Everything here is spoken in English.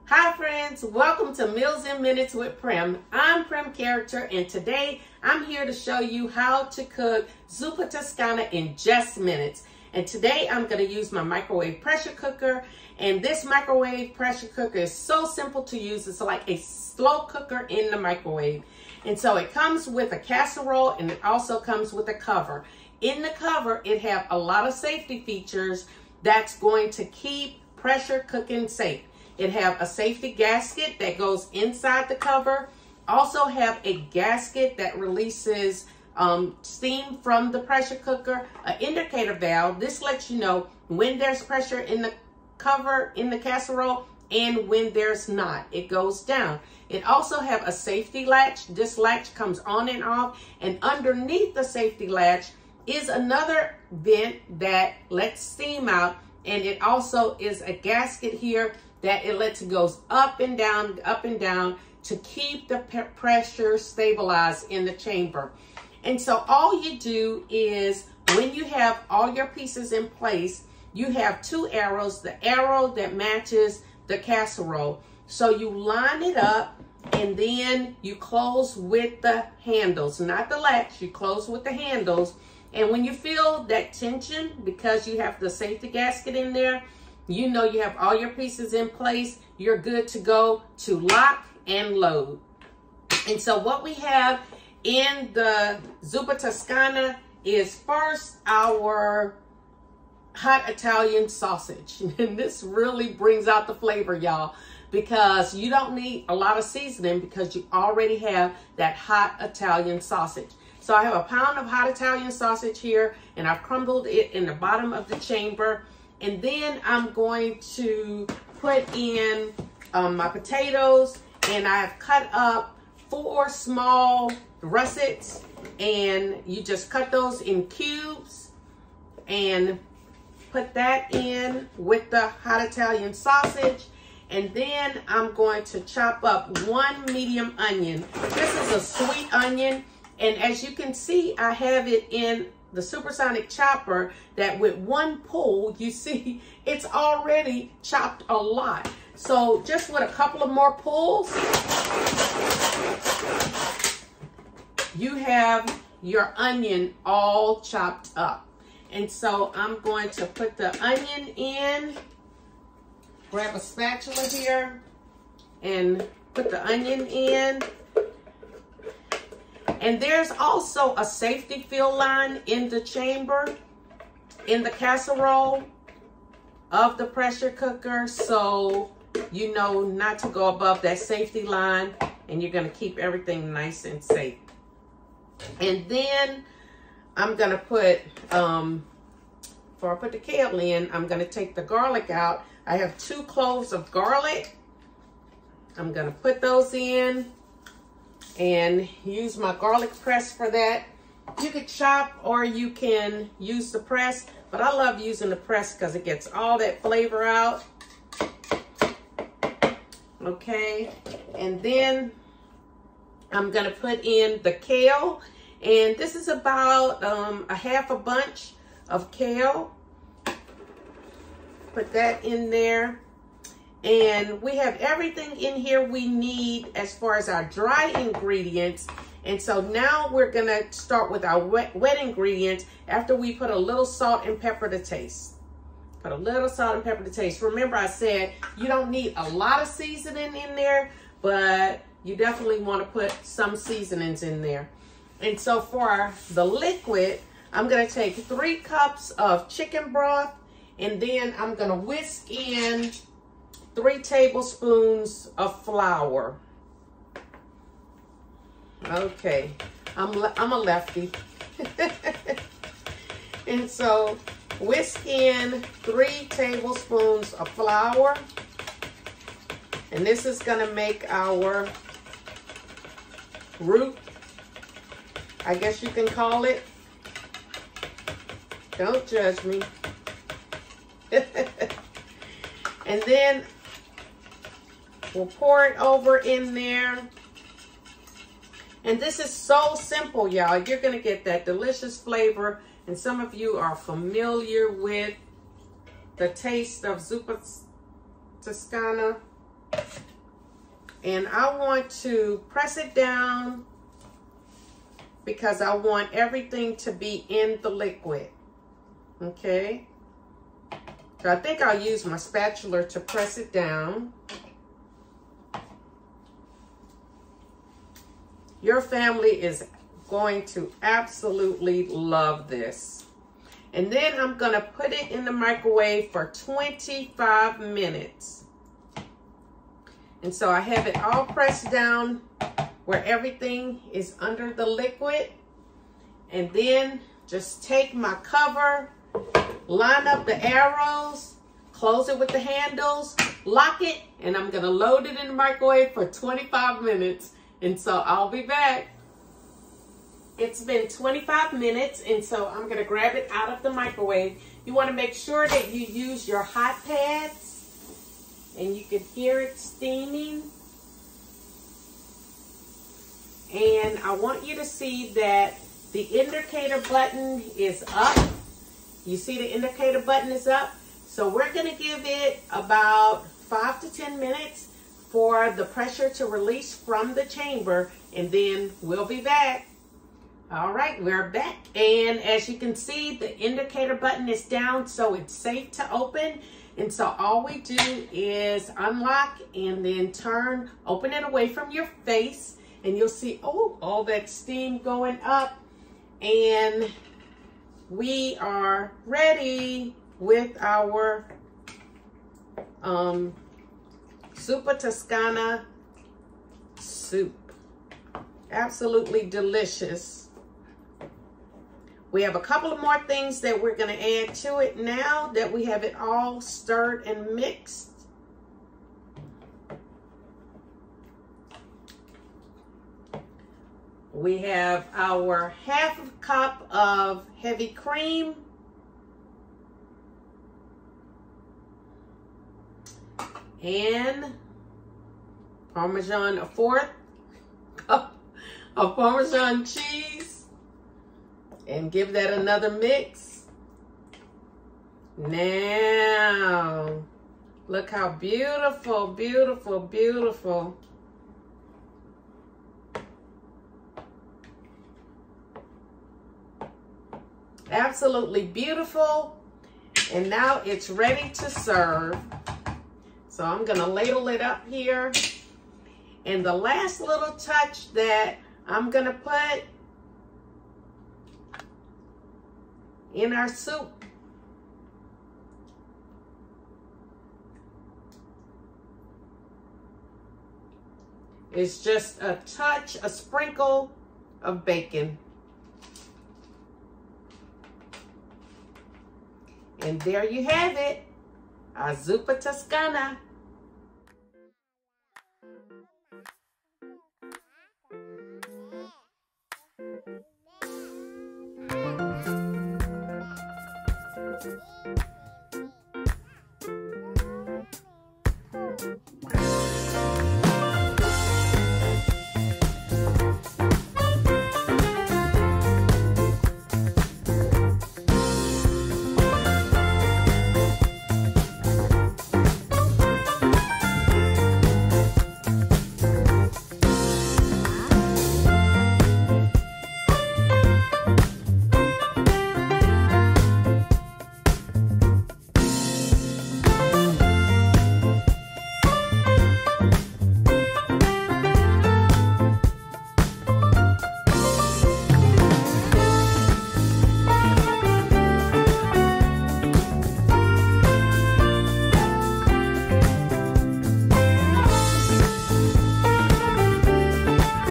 Hi friends, welcome to Meals in Minutes with Prem. I'm Prem Character, and today I'm here to show you how to cook Zuppa Toscana in just minutes. And today I'm going to use my microwave pressure cooker, and this microwave pressure cooker is so simple to use. It's like a slow cooker in the microwave. And so it comes with a casserole, and it also comes with a cover. In the cover, it have a lot of safety features that's going to keep pressure cooking safe. It have a safety gasket that goes inside the cover. Also have a gasket that releases steam from the pressure cooker. An indicator valve. This lets you know when there's pressure in the cover in the casserole and when there's not. It goes down. It also have a safety latch. This latch comes on and off. And underneath the safety latch is another vent that lets steam out. And it also is a gasket here that it lets it goes up and down to keep the pressure stabilized in the chamber. And so all you do is, when you have all your pieces in place, you have two arrows, the arrow that matches the casserole. So you line it up and then you close with the handles, not the latch, you close with the handles. And when you feel that tension, because you have the safety gasket in there, you know you have all your pieces in place, you're good to go to lock and load. And so what we have in the Zuppa Toscana is first our hot Italian sausage. And this really brings out the flavor, y'all, because you don't need a lot of seasoning because you already have that hot Italian sausage. So I have a pound of hot Italian sausage here, and I've crumbled it in the bottom of the chamber. And then I'm going to put in my potatoes, and I've cut up 4 small russets, and you just cut those in cubes and put that in with the hot Italian sausage. And then I'm going to chop up 1 medium onion. This is a sweet onion, and as you can see, I have it in the supersonic chopper that with one pull, you see it's already chopped a lot. So just with a couple of more pulls, you have your onion all chopped up. And so I'm going to put the onion in, grab a spatula here and put the onion in. And there's also a safety fill line in the chamber, in the casserole of the pressure cooker. So you know not to go above that safety line, and you're going to keep everything nice and safe. And then I'm going to put, before I put the kale in, I'm going to take the garlic out. I have 2 cloves of garlic. I'm going to put those in and use my garlic press for that. You could chop or you can use the press, but I love using the press because it gets all that flavor out. Okay, and then I'm gonna put in the kale, and this is about a half a bunch of kale. Put that in there. And we have everything in here we need as far as our dry ingredients. And so now we're gonna start with our wet ingredients after we put a little salt and pepper to taste. Put a little salt and pepper to taste. Remember, I said you don't need a lot of seasoning in there, but you definitely wanna put some seasonings in there. And so for the liquid, I'm gonna take 3 cups of chicken broth, and then I'm gonna whisk in 3 tablespoons of flour. Okay, I'm a lefty. And so whisk in 3 tablespoons of flour. And this is gonna make our roux, I guess you can call it. Don't judge me. And then we'll pour it over in there. And this is so simple, y'all. You're going to get that delicious flavor. And some of you are familiar with the taste of Zuppa Toscana. And I want to press it down because I want everything to be in the liquid. Okay. So I think I'll use my spatula to press it down. Your family is going to absolutely love this. And then I'm going to put it in the microwave for 25 minutes. And so I have it all pressed down where everything is under the liquid. And then just take my cover, line up the arrows, close it with the handles, lock it, and I'm going to load it in the microwave for 25 minutes. And so I'll be back. It's been 25 minutes, and so I'm going to grab it out of the microwave. You want to make sure that you use your hot pads, and you can hear it steaming. And I want you to see that the indicator button is up. You see the indicator button is up? So we're going to give it about 5 to 10 minutes for the pressure to release from the chamber, and then we'll be back. All right, we're back. And as you can see, the indicator button is down, so it's safe to open. And so all we do is unlock and then turn, open it away from your face, and you'll see, oh, all that steam going up. And we are ready with our Zuppa Toscana soup. Absolutely delicious. We have a couple of more things that we're going to add to it now that we have it all stirred and mixed. We have our half a cup of heavy cream. And Parmesan, a fourth cup of Parmesan cheese. And give that another mix. Now, look how beautiful, beautiful, beautiful. Absolutely beautiful. And now it's ready to serve. So I'm gonna ladle it up here. And the last little touch that I'm gonna put in our soup is just a touch, a sprinkle of bacon. And there you have it, our Zuppa Toscana.